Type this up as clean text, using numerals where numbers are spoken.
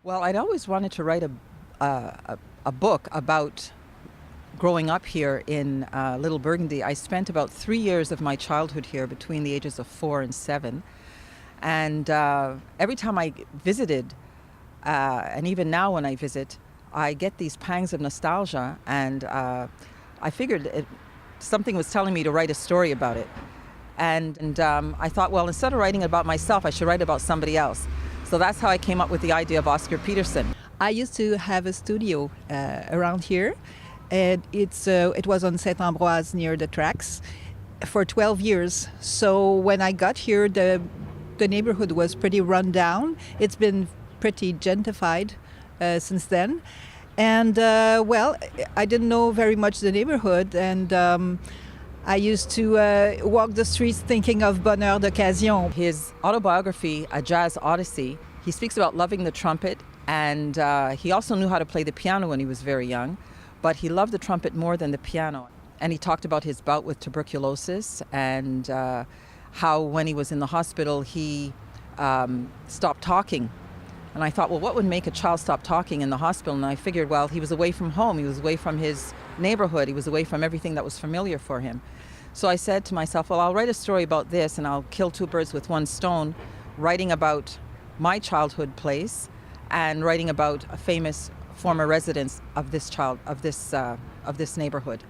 Well, I'd always wanted to write a book about growing up here in Little Burgundy. I spent about 3 years of my childhood here between the ages of 4 and 7. And every time I visited, and even now when I visit, I get these pangs of nostalgia, and I figured something was telling me to write a story about it. And I thought, well, instead of writing about myself, I should write about somebody else. So that's how I came up with the idea of Oscar Peterson. I used to have a studio around here, and it was on Saint-Ambroise near the tracks for 12 years. So when I got here, the neighborhood was pretty run down. It's been pretty gentrified since then. And well, I didn't know very much the neighborhood, and I used to walk the streets thinking of bonheur d'occasion. His autobiography, A Jazz Odyssey, he speaks about loving the trumpet, and he also knew how to play the piano when he was very young, but he loved the trumpet more than the piano. And he talked about his bout with tuberculosis and how when he was in the hospital he stopped talking. And I thought, well, what would make a child stop talking in the hospital? And I figured, well, he was away from home, he was away from his neighborhood, he was away from everything that was familiar for him. So I said to myself, well, I'll write a story about this, and I'll kill two birds with one stone, writing about my childhood place and writing about a famous former residents of this neighborhood.